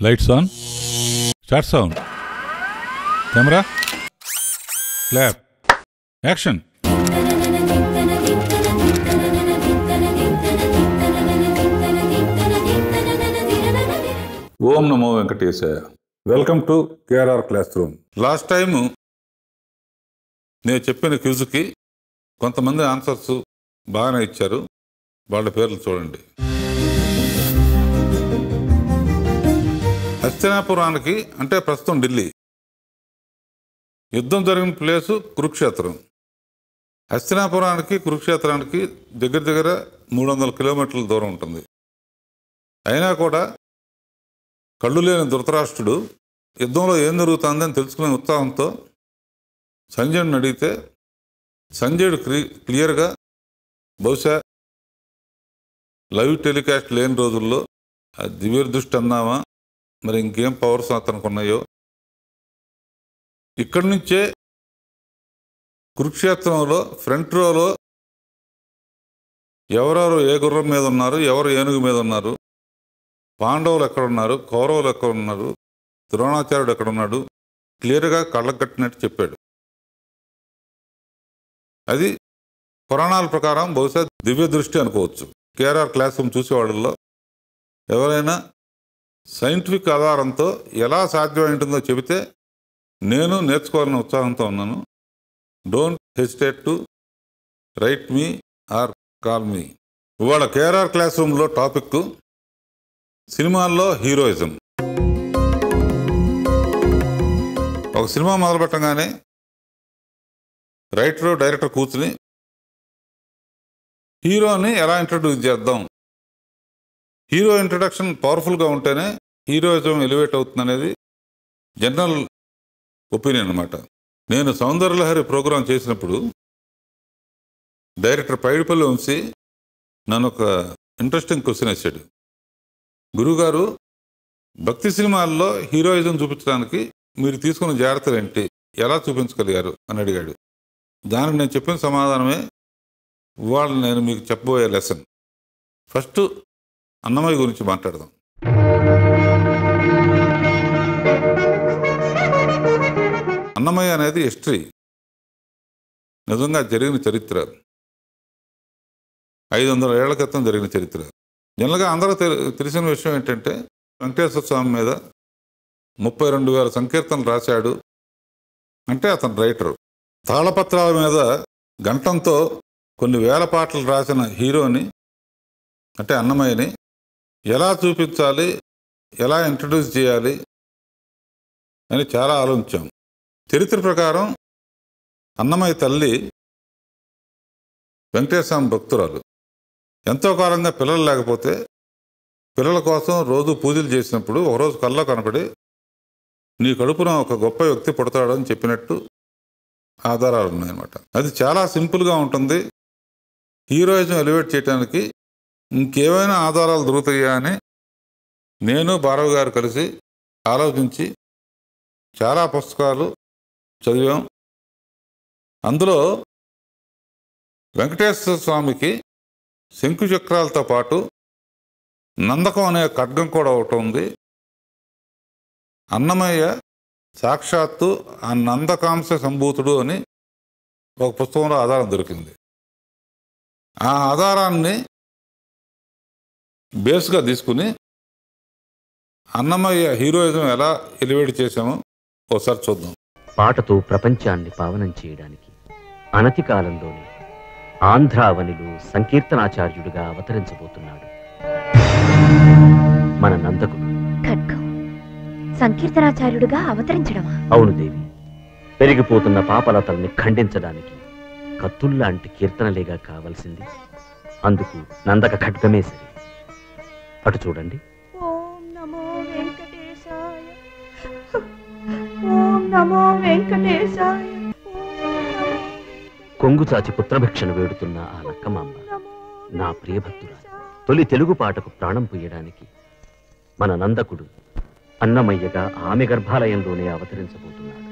Lights on. Start sound. Camera. Clap. Action. Om Namo Venkatesaya. Welcome to KRR class room. Last time నేను చెప్పిన క్విజ్కి కొంతమంది answers బాగానే ఇచ్చారు. వాళ్ళ పేర్లు చూడండి. హస్తినాపురానికి అంటే ప్రస్తుతం ఢిల్లీ, యుద్ధం జరిగిన ప్లేసు కురుక్షేత్రం. హస్తినాపురానికి కురుక్షేత్రానికి దగ్గర దగ్గర 300 కిలోమీటర్ల దూరం ఉంటుంది. అయినా కూడా కళ్ళు లేని ధృతరాష్ట్రుడు యుద్ధంలో ఏం జరుగుతుందని తెలుసుకునే ఉత్సాహంతో సంజయుడిని అడిగితే సంజయుడు క్లియర్గా బహుశా లైవ్ టెలికాస్ట్ లేని రోజుల్లో దివ్య దృష్టి అన్నామా మరి ఇంకేం పవర్స్ అతనికి ఉన్నాయో, ఇక్కడి నుంచే కురుక్షేత్రంలో ఫ్రంట్ రోలో ఎవరెవరు ఏ గుర్రం మీద ఉన్నారు, ఎవరు ఏనుగు మీద ఉన్నారు, పాండవులు ఎక్కడున్నారు, కౌరవులు ఎక్కడున్నారు, ద్రోణాచార్యుడు ఎక్కడున్నాడు క్లియర్గా కళ్ళకు కట్టినట్టు చెప్పాడు. అది పురాణాల ప్రకారం బహుశా దివ్య దృష్టి అనుకోవచ్చు. కేఆర్ఆర్ క్లాస్ రూమ్ చూసేవాళ్ళల్లో ఎవరైనా సైంటిఫిక్ ఆధారంతో ఎలా సాధ్యమైంటుందో చెబితే నేను నేర్చుకోవాలనే ఉత్సాహంతో ఉన్నాను. Don't hesitate to write me or call me. ఇవాళ కేఆర్ఆర్ క్లాస్ రూమ్లో టాపిక్ సినిమాల్లో హీరోయిజం. ఒక సినిమా మొదలుపెట్టగానే రైటర్ డైరెక్టర్ కూర్చుని హీరోని ఎలా ఇంట్రడ్యూస్ చేద్దాం, హీరో ఇంట్రడక్షన్ పవర్ఫుల్గా ఉంటేనే హీరోయిజం ఎలివేట్ అవుతుంది అనేది జనరల్ ఒపీనియన్ అనమాట. నేను సౌందర్యలహరి ప్రోగ్రాం చేసినప్పుడు డైరెక్టర్ పైడిపల్లి వంశీ నన్ను ఒక ఇంట్రెస్టింగ్ క్వశ్చన్ వేసాడు. గురుగారు, భక్తి సినిమాల్లో హీరోయిజం చూపించడానికి మీరు తీసుకున్న జాగ్రత్తలు ఏంటి, ఎలా చూపించగలిగారు అని అడిగాడు. దానికి నేను చెప్పిన సమాధానమే ఇవాళ నేను మీకు చెప్పబోయే లెసన్. ఫస్ట్ అన్నమయ్య గురించి మాట్లాడదాం. అన్నమయ్య అనేది హిస్టరీ, నిజంగా జరిగిన చరిత్ర, 500 ఏళ్ల క్రితం జరిగిన చరిత్ర. జనరల్గా అందరూ తెలిసిన విషయం ఏంటంటే వెంకటేశ్వర స్వామి మీద 32,000 సంకీర్తనలు రాశాడు అంటే అతను రైటరు. తాళపత్రాల మీద గంటంతో కొన్ని వేల పాటలు రాసిన హీరోని అంటే అన్నమయ్యని ఎలా చూపించాలి, ఎలా ఇంట్రడ్యూస్ చేయాలి అని చాలా ఆలోచించాం. చరిత్ర ప్రకారం అన్నమయ్య తల్లి వెంకటేశ్వర స్వామి భక్తురాలు. ఎంతో కాలంగా పిల్లలు లేకపోతే పిల్లల కోసం రోజు పూజలు చేసినప్పుడు ఒకరోజు కల్లో కనపడి నీ కడుపున ఒక గొప్ప వ్యక్తి పుడతాడని చెప్పినట్టు ఆధారాలు ఉన్నాయన్నమాట. అది చాలా సింపుల్గా ఉంటుంది. హీరోయిజం ఎలివేట్ చేయడానికి ఇంకేమైనా ఆధారాలు దొరుకుతాయా అని నేను భారవి గారు కలిసి ఆలోచించి చాలా పుస్తకాలు చదివాం. అందులో వెంకటేశ్వర స్వామికి శంకు చక్రాలతో పాటు నందకం అనే ఖడ్గం కూడా ఒకటి ఉంది. అన్నమయ్య సాక్షాత్తు ఆ నందకాంశ సంభూతుడు అని ఒక పుస్తకంలో ఆధారం దొరికింది. ఆ ఆధారాన్ని బేస్గా తీసుకుని అన్నమయ్య హీరోయిజం ఎలా ఎలివేట్ చేశామో ఒకసారి చూద్దాం. పాటతో ప్రపంచాన్ని పావనం చేయడానికి అనతి కాలంలోనే ఆంధ్రావనిలో సంకీర్తనాచార్యుడిగా అవతరించబోతున్నాడు మన నందకుడు. ఖడ్గం సంకీర్తనాచార్యుడిగా అవతరించడమా? అవును దేవి. పెరిగిపోతున్న పాపలతల్ని ఖండించడానికి కత్తుల్లాంటి కీర్తనలేగా కావలసింది. అందుకు నందక ఖడ్గమే సరి. అటు చూడండి. ఓం నమో వెంకటేశాయ, ఓం నమో వెంకటేశాయ. కొంగు చాచి పుత్రభిక్షను వేడుతున్న ఆ లక్కమాంబ నా ప్రియభక్తురాలు. తొలి తెలుగు పాటకు ప్రాణం పొయ్యడానికి మన నందకుడు అన్నమయ్యగా ఆమె గర్భాలయంలోనే అవతరించబోతున్నాడు.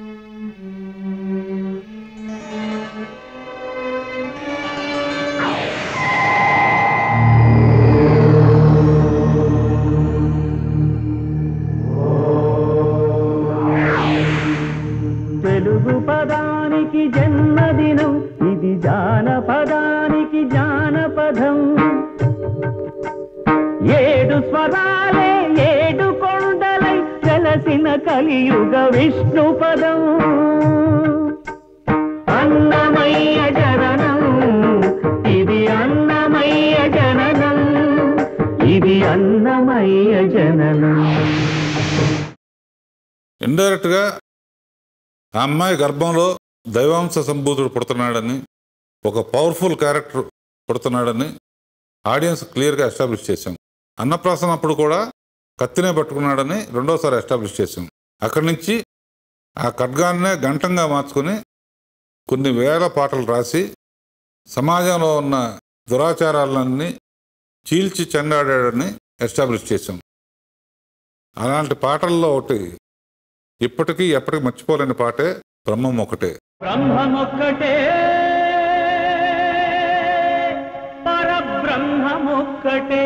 తెలుగు పదానికి జన్మదినం, ఇది జానపదానికి జానపదం. 7 స్వరాలే 7 కొండలై వెలసిన కలియుగ విష్ణు పదం. అన్నమయ్య జననం, ఇది అన్నమయ్య జననం, ఇది అన్నమయ్య జననం. ఇండైరెక్ట్ గా ఆ అమ్మాయి గర్భంలో దైవాంశ సంభూతుడు పుడుతున్నాడని, ఒక పవర్ఫుల్ క్యారెక్టర్ పుడుతున్నాడని ఆడియన్స్ క్లియర్గా ఎస్టాబ్లిష్ చేశాం. అన్నప్రాసన అప్పుడు కూడా కత్తినే పట్టుకున్నాడని రెండోసారి ఎస్టాబ్లిష్ చేశాం. అక్కడి నుంచి ఆ ఖడ్గాన్నే గంటంగా మార్చుకొని కొన్ని వేల పాటలు రాసి సమాజంలో ఉన్న దురాచారాలన్నీ చీల్చి చెండాడాడని ఎస్టాబ్లిష్ చేశాం. అలాంటి పాటల్లో ఒకటి ఇప్పటికీ ఎప్పటికీ మర్చిపోలేని పాటే బ్రహ్మం ఒకటే. బ్రహ్మమొక్కటే పరబ్రహ్మమొక్కటే,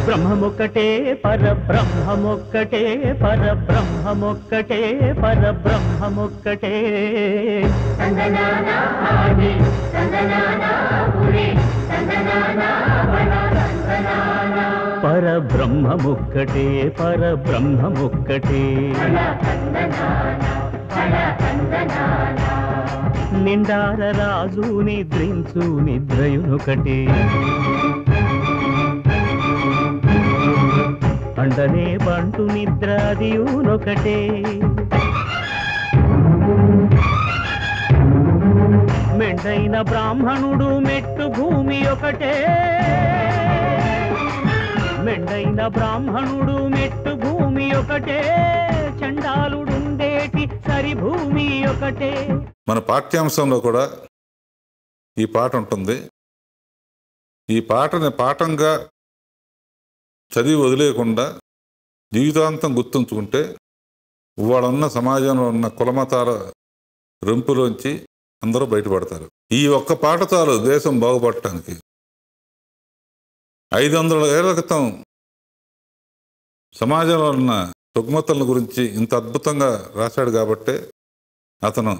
బ్రహ్మమొక్కటే పరబ్రహ్మమొక్కటే, పరబ్రహ్మమొక్కటే పరబ్రహ్మమొక్కటే. పరబ్రహ్మమొక్కటే పరబ్రహ్మమొక్కటే. నిండార రాజు నిద్రించు నిద్రయునొకటే, అండనే బంటు నిద్రాదియునొకటే. మెండైన బ్రాహ్మణుడు మెట్టు భూమి ఒకటే, మెండైన బ్రాహ్మణుడు మెట్టు భూమి ఒకటే, చండాలుడుండేటి సరి భూమి ఒకటే. మన పాఠ్యాంశంలో కూడా ఈ పాట ఉంటుంది. ఈ పాటని పాఠంగా చదివి వదిలేయకుండా జీవితాంతం గుర్తుంచుకుంటే వాళ్ళున్న సమాజంలో ఉన్న కులమతాల రెంపులోంచి అందరూ బయటపడతారు. ఈ ఒక్క పాట చాలు దేశం బాగుపడటానికి. 500 ఏళ్ల క్రితం సమాజంలో ఉన్న రుగ్మతల గురించి ఇంత అద్భుతంగా రాశాడు కాబట్టే అతను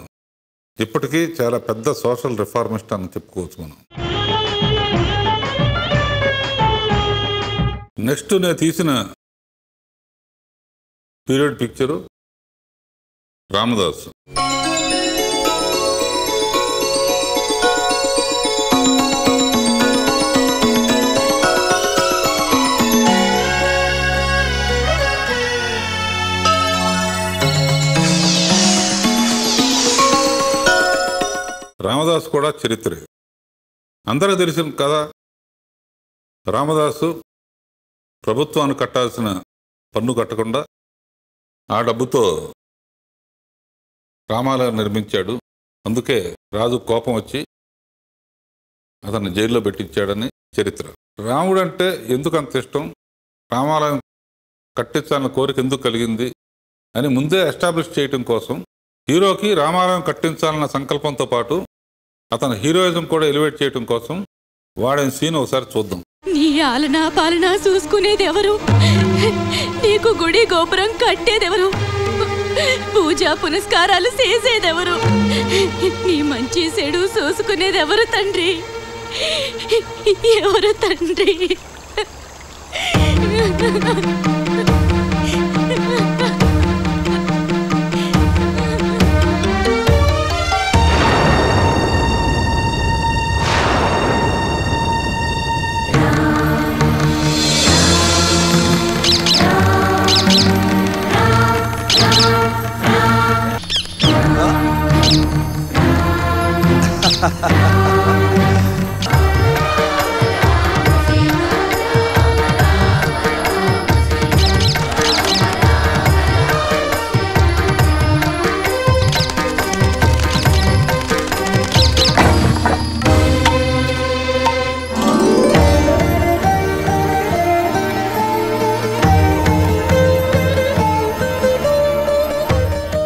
ఇప్పటికీ చాలా పెద్ద సోషల్ రిఫార్మిస్ట్ అని చెప్పుకోవచ్చు మనం. నెక్స్ట్ నేను తీసిన పీరియడ్ పిక్చరు రామదాసు. రామదాసు కూడా చరిత్రే. అందరికీ తెలిసిన కదా, రామదాసు ప్రభుత్వానికి కట్టాల్సిన పన్ను కట్టకుండా ఆ డబ్బుతో రామాలయం నిర్మించాడు. అందుకే రాజు కోపం వచ్చి అతన్ని జైల్లో పెట్టించాడని చరిత్ర. రాముడు అంటే ఎందుకు అంత ఇష్టం, రామాలయం కట్టించాలన్న కోరిక ఎందుకు కలిగింది అని ముందే ఎస్టాబ్లిష్ చేయటం కోసం హీరోకి రామాలయం కట్టించాలన్న సంకల్పంతో పాటు అతని హీరోయిజం కూడా ఎలివేట్ చేయటం కోసం వాడిన సీన్ ఒకసారి చూద్దాం. నీ ఆలనా పాలనా చూసుకునేది ఎవరు? నీకు గుడి గోపురం కట్టేదెవరు? పూజా పునస్కారాలు చేసేదెవరు? నీ మంచి చెడు చూసుకునేదెవరు తండ్రి? ఎవరు తండ్రి?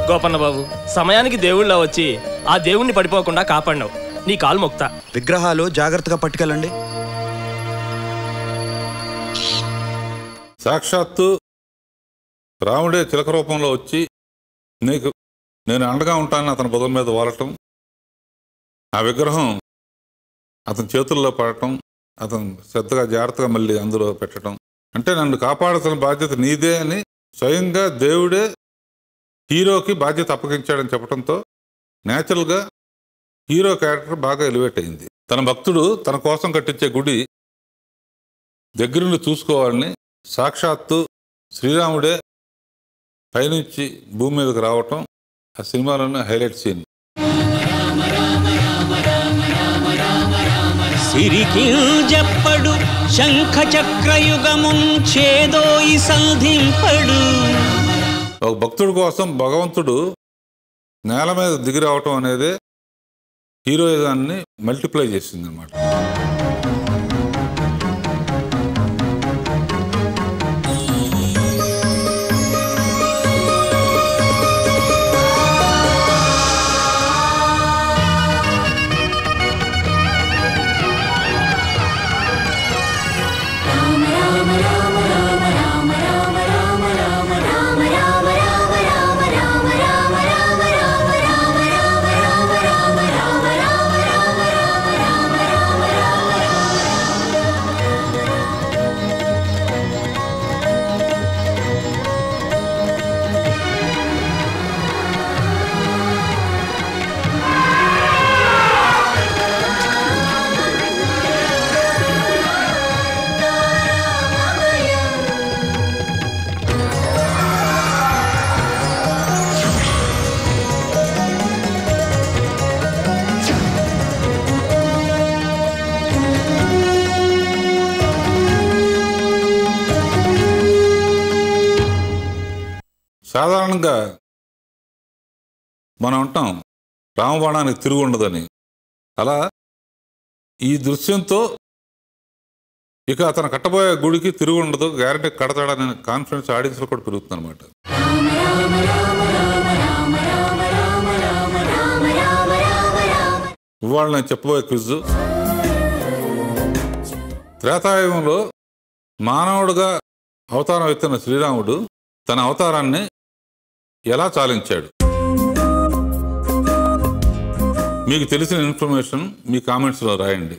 గోపన్న బాబు, సమయానికి దేవుళ్ళ వచ్చి ఆ దేవుణ్ణి పడిపోకుండా కాపాడినావు. నీ కాలు మొక్తా. విగ్రహాలు జాగ్రత్తగా పట్టుకెళ్ళండి. సాక్షాత్తు రాముడే చిలక రూపంలో వచ్చి నేను అండగా ఉంటానని అతని బుధం మీద వాలటం, ఆ విగ్రహం అతని చేతుల్లో పడటం, అతను శ్రద్ధగా జాగ్రత్తగా మళ్ళీ అందులో పెట్టడం, అంటే నన్ను కాపాడాల్సిన బాధ్యత నీదే అని స్వయంగా దేవుడే హీరోకి బాధ్యత అప్పగించాడని చెప్పడంతో న్యాచురల్గా హీరో క్యారెక్టర్ బాగా ఎలివేట్ అయింది. తన భక్తుడు తన కోసం కట్టించే గుడి దగ్గరుండి చూసుకోవాలని సాక్షాత్తు శ్రీరాముడే పైనుంచి భూమి మీదకి రావటం ఆ సినిమాలోనే హైలైట్ సీన్. సిరికింజప్పడు శంఖ చక్రయుగముంచేదోయి సంధింపడు. ఒక భక్తుడి కోసం భగవంతుడు నేల మీద దిగి రావటం అనేది హీరోయిజాన్ని మల్టిప్లై చేసింది అన్నమాట. సాధారణంగా మనం అంటాం రామబాణానికి తిరుగు ఉండదని. అలా ఈ దృశ్యంతో ఇక అతను కట్టబోయే గుడికి తిరుగు ఉండదు, గ్యారెంటీ కడతాడనే కాన్ఫిడెన్స్ ఆడియన్స్లో కూడా పెరుగుతుంది అనమాట. ఇవాళ నేను చెప్పబోయే క్విజ్, త్రేతాయుగంలో మానవుడుగా అవతారం ఎత్తిన శ్రీరాముడు తన అవతారాన్ని ఎలా చాలించాడు? మీకు తెలిసిన ఇన్ఫర్మేషన్ మీ కామెంట్స్లో రాయండి.